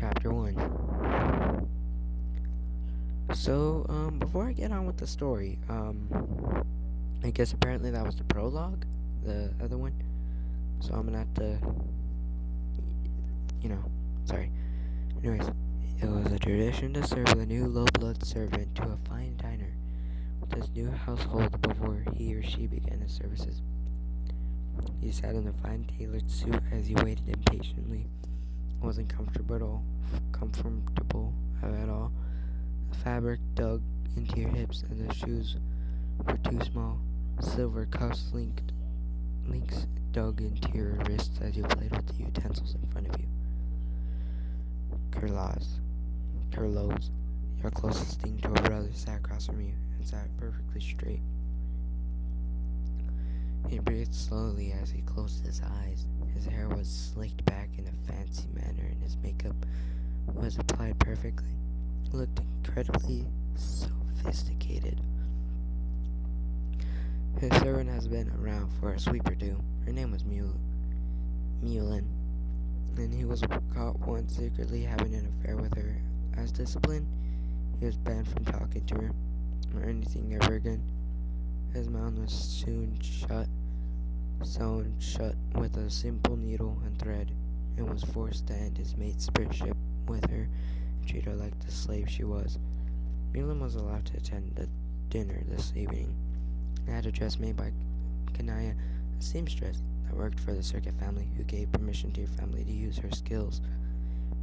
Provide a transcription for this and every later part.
Chapter 1. So, before I get on with the story, I guess apparently that was the prologue, the other one. So I'm gonna have to, sorry. Anyways, it was a tradition to serve the new low-blood servant to a fine diner with his new household before he or she began his services. He sat in a fine tailored suit as he waited impatiently. It wasn't comfortable at all. The fabric dug into your hips, and the shoes were too small. Silver links dug into your wrists as you played with the utensils in front of you. Curlos, your closest thing to a brother, sat across from you and sat perfectly straight. He breathed slowly as he closed his eyes. His hair was slicked back in a fancy manner, and his makeup was applied perfectly. He looked incredibly sophisticated. His servant has been around for a sweep or two. Her name was Mulin, and he was caught once secretly having an affair with her. As discipline, he was banned from talking to her or anything ever again. His mouth was soon sewn shut with a simple needle and thread, and was forced to end his mate's friendship with her and treat her like the slave she was. Mulin was allowed to attend the dinner this evening. It had a dress made by Kanaya, a seamstress that worked for the Circuit family, who gave permission to your family to use her skills.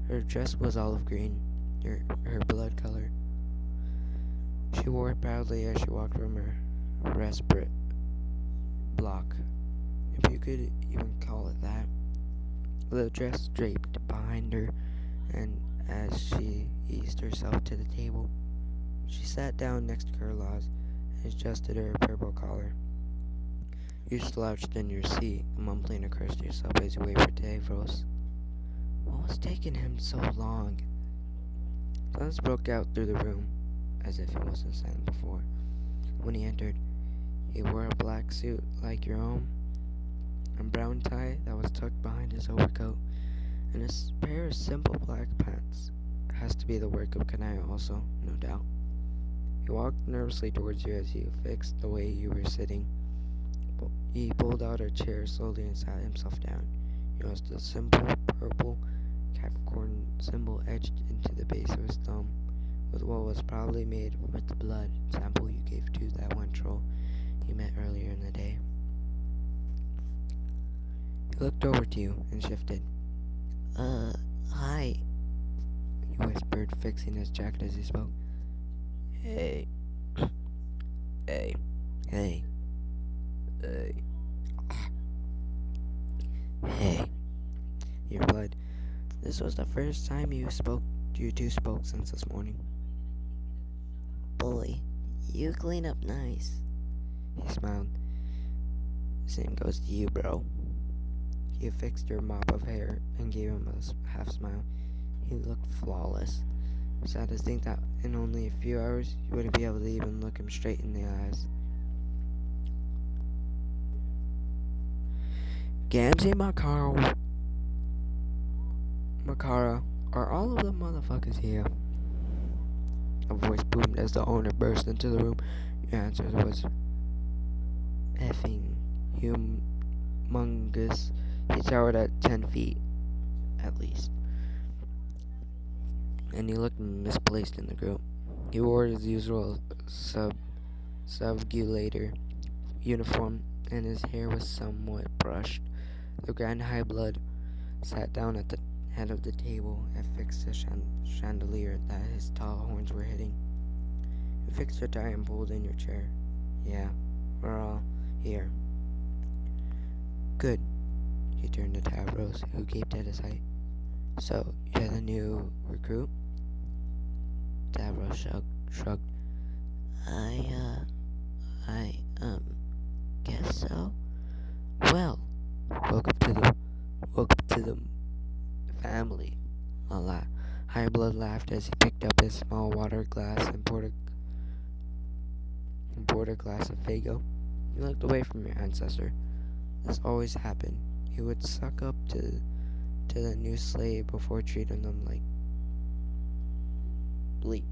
Her dress was olive green, her blood color. She wore it proudly as she walked from her respite block, if you could even call it that. The dress draped behind her, and as she eased herself to the table, she sat down next to Curlaws and adjusted her purple collar. You slouched in your seat, mumbling a curse to yourself as you waited for Davros. What was taking him so long? Silence broke out through the room, as if it wasn't silent before. When he entered, he wore a black suit like your own, a brown tie that was tucked behind his overcoat, and a pair of simple black pants. Has to be the work of Kanaya also, no doubt. He walked nervously towards you as you fixed the way you were sitting. He pulled out a chair slowly and sat himself down. He noticed a simple purple Capricorn symbol etched into the base of his thumb, with what was probably made with the blood sample you gave to that one troll you met earlier in the day. He looked over to you and shifted. Hi, he whispered, fixing his jacket as he spoke. Hey. Hey. Hey. Hey. Hey. He replied. This was the first time you two spoke since this morning. Boy, you clean up nice. He smiled. Same goes to you, bro. You fixed your mop of hair and gave him a half smile. He looked flawless. Sad to think that in only a few hours you wouldn't be able to even look him straight in the eyes. Gamzee Makara, are all of the motherfuckers here? A voice boomed as the owner burst into the room. Your answer was effing humongous. He towered at 10 feet, at least, and he looked misplaced in the group. He wore his usual subgulator uniform, and his hair was somewhat brushed. The Grand High Blood sat down at the head of the table and fixed the chandelier that his tall horns were hitting. You fixed your tie and pulled in your chair. Yeah, we're all here. Good. He turned to Tavros, who gaped at his height. So, you're the new recruit? Tavros shrugged. I guess so. Well, welcome to the family. High Blood laughed as he picked up his small water glass and poured a glass of Fago. He looked away from your ancestor. This always happened. He would suck up to the new slave before treating them like bleep.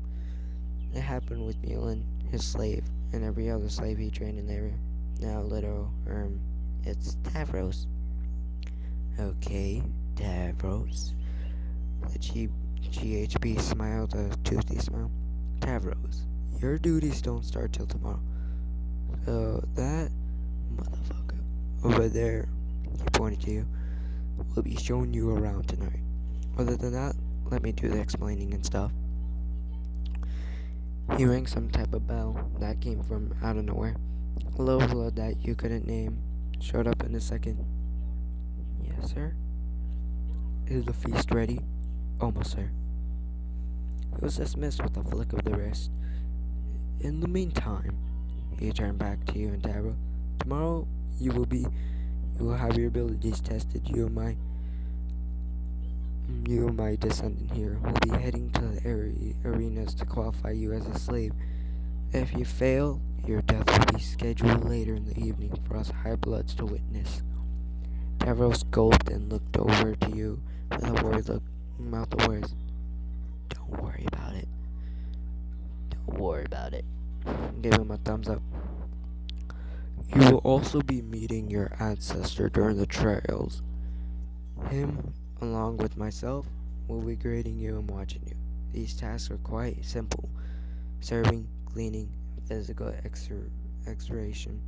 It happened with Mulin, his slave, and every other slave he trained in the area. Now, it's Tavros. Okay, Tavros. The GHB smiled a toothy smile. Tavros, your duties don't start till tomorrow. So that motherfucker over there, he pointed to you, will be showing you around tonight. Other than that, let me do the explaining and stuff. He rang some type of bell that came from out of nowhere. A low blood that you couldn't name showed up in a second. Yes, sir? Is the feast ready? Almost, sir. It was dismissed with a flick of the wrist. In the meantime, he turned back to you and Tara. Tomorrow, you will have your abilities tested. You and my descendant here will be heading to the arenas to qualify you as a slave. If you fail, your death will be scheduled later in the evening for us high bloods to witness. Tavros gulped and looked over to you with a worried look, mouth of words. Don't worry about it. Don't worry about it. Gave him a thumbs up. You will also be meeting your ancestor during the trials. Him, along with myself, will be grading you and watching you. These tasks are quite simple. Serving, cleaning, and physical exertion.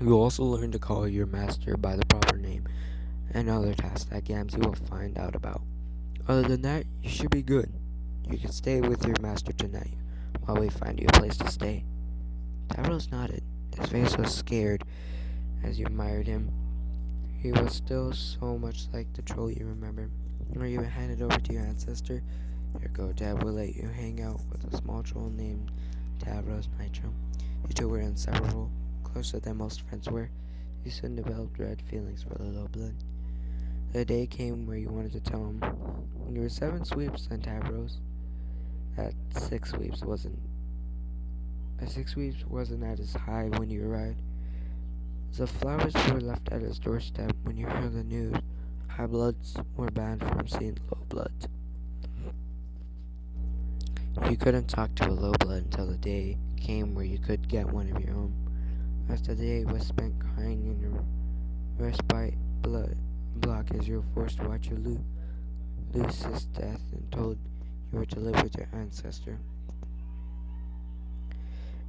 You also learn to call your master by the proper name, and other tasks that GamTav will find out about. Other than that, you should be good. You can stay with your master tonight, while we find you a place to stay. Tavros nodded. His face was scared as you admired him. He was still so much like the troll you remember. When you were handed over to your ancestor, your GamTav will let you hang out with a small troll named Tavros Nitro. You two were inseparable, closer than most friends were. You soon developed red feelings for the low blood. The day came where you wanted to tell him. You were 7 sweeps on Tavros. At 6 sweeps wasn't at his high when you arrived. The flowers were left at his doorstep when you heard the news. High bloods were banned from seeing low bloods. You couldn't talk to a low blood until the day came where you could get one of your own. As the day was spent crying in your respite block as you were forced to watch your Luce's death and told you were to live with your ancestor.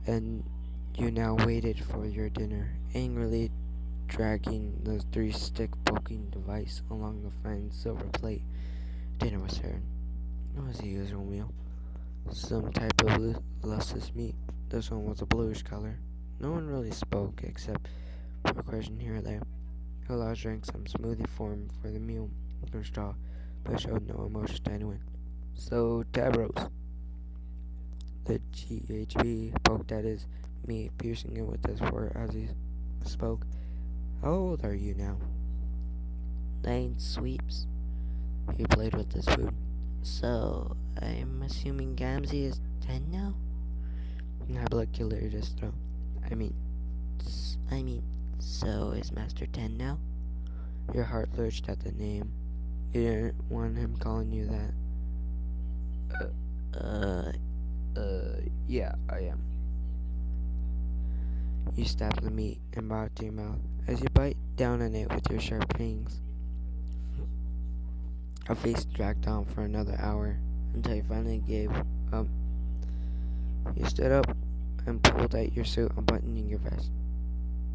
And you now waited for your dinner, angrily dragging the 3-stick poking device along the fine silver plate. Dinner was served. It was the usual meal. Some type of luscious meat. This one was a bluish color. No one really spoke except for a question here or there. Hilas drank some smoothie form for the meal or straw, but showed no emotion to anyone. So, Tavros. The GHB poked at his meat, piercing it with his fork as he spoke. How old are you now? 9 sweeps. He played with his food. So, I'm assuming Gamzee is 10 now? Nabla cleared his throat. I mean, so is Master 10 now? Your heart lurched at the name. You didn't want him calling you that. Yeah, I am. You stabbed the meat and brought it to your mouth as you bite down on it with your sharp fangs. Her face dragged on for another hour until you finally gave up. You stood up and pulled at your suit, unbuttoning your vest.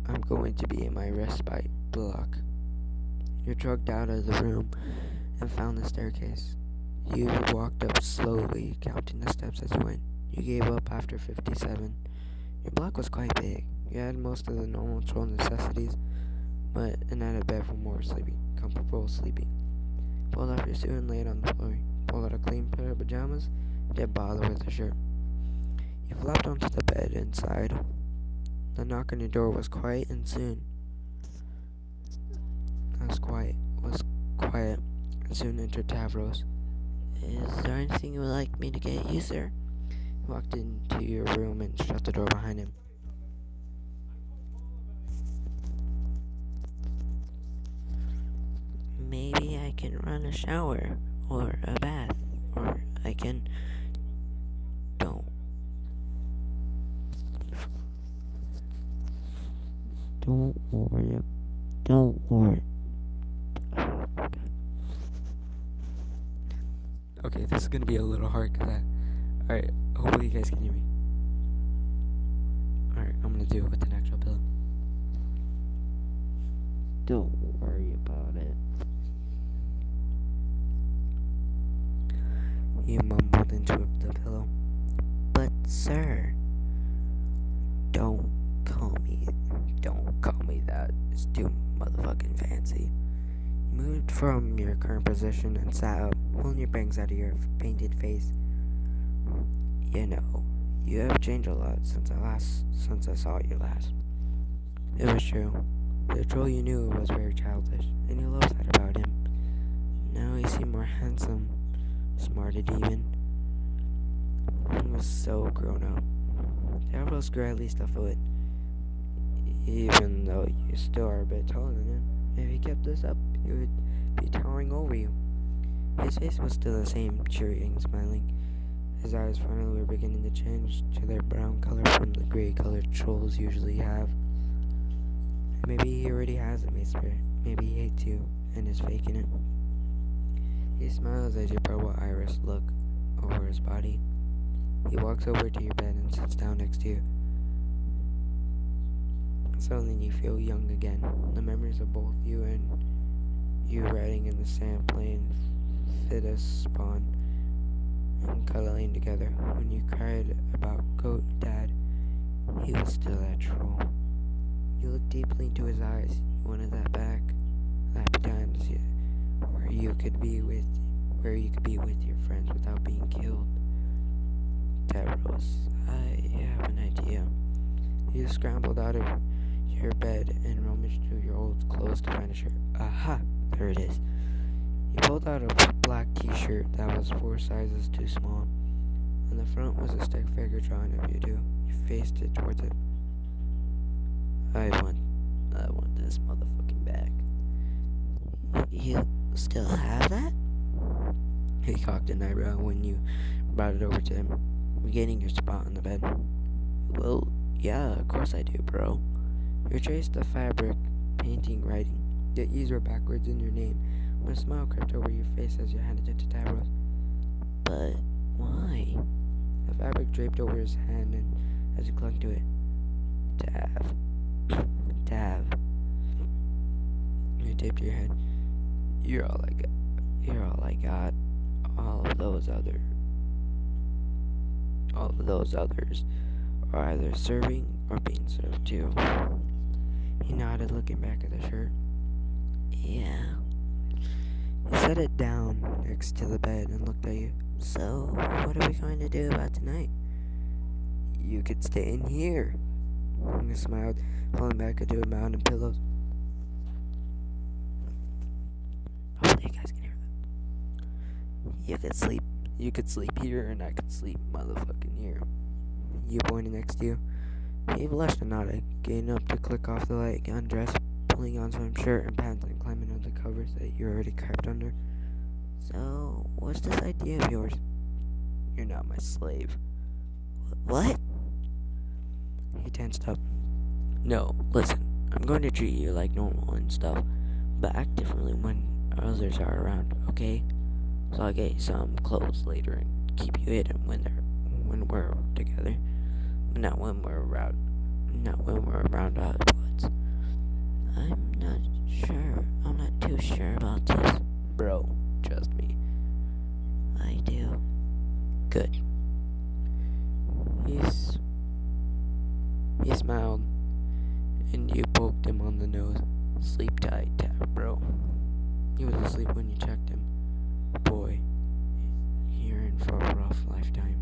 I'm going to be in my respite block. You drugged out of the room and found the staircase. You walked up slowly, counting the steps as you went. You gave up after 57. Your block was quite big. You had most of the normal troll necessities, but and had a bed for more comfortable sleeping. Pulled off your suit and laid on the floor. Pulled out a clean pair of pajamas. Didn't bother with a shirt. You flopped onto the bed inside. The knock on your door was quiet, and soon and soon entered Tavros. Is there anything you would like me to get you, sir? He walked into your room and shut the door behind him. Maybe I can run a shower or a bath, or I can. Don't. Don't worry. Don't worry. Okay, this is gonna be a little hard because alright, hopefully you guys can hear me. Alright, I'm gonna do it with an actual pillow. Don't worry about it. He mumbled into the pillow. But, sir, Don't call me that. It's too motherfucking fancy. You moved from your current position and sat up, pulling your bangs out of your painted face. You know, you have changed a lot since I saw you last. It was true. The troll you knew was very childish, and you loved that about him. Now he seemed more handsome, smarted even, and was so grown up. Davros grew at least a foot, even though you still are a bit taller than him. If he kept this up, he would be towering over you. His face was still the same, cheery and smiling. His eyes finally were beginning to change to their brown color from the gray colored trolls usually have. Maybe he already has a mate spirit. Maybe he hates you and is faking it. He smiles as your purple iris look over his body. He walks over to your bed and sits down next to you. Suddenly you feel young again. The memories of both you and you riding in the sand playing Fiddus spawn and cuddling together. When you cried about Goat Dad, he was still that troll. You looked deeply into his eyes. You wanted that back. Happy times where you could be with your friends without being killed. Tavros, I have an idea. You scrambled out of your bed and rummaged through your old clothes to find a shirt. Aha! There it is. You pulled out a black t-shirt that was 4 sizes too small. On the front was a stick figure drawing of you two. You faced it towards it. I want this motherfucking bag. you still have that? He cocked an eyebrow when you brought it over to him, regaining your spot on the bed. Well, Yeah, of course I do, bro. You traced the fabric, painting, writing. The E's were backwards in your name, when a smile crept over your face as you handed it to Tavros. but why? The fabric draped over his hand, and as he clung to it, Tav. You taped your head. You're all I got. You're all I got. All of those others are either serving or being served too. He nodded, looking back at the shirt. Yeah. He set it down next to the bed and looked at you. So, what are we going to do about tonight? You could stay in here. He smiled, falling back into a mound of pillows. Hopefully you guys can hear that. You could sleep here, and I could sleep motherfucking here. You pointed next to you. He blushed and nodded, getting up to click off the light, undressed, pulling on some shirt and pants and climbing under the covers that you already crept under. So, what's this idea of yours? You're not my slave. What? He tensed up. No, listen, I'm going to treat you like normal and stuff, but act differently when others are around, okay? So I'll get you some clothes later and keep you hidden when we're together. Not when we're around afterwards. I'm not too sure about this. Bro, trust me. I do. Good. He smiled, and you poked him on the nose. Sleep tight, bro. He was asleep when you checked him. Boy, you're in for a rough lifetime.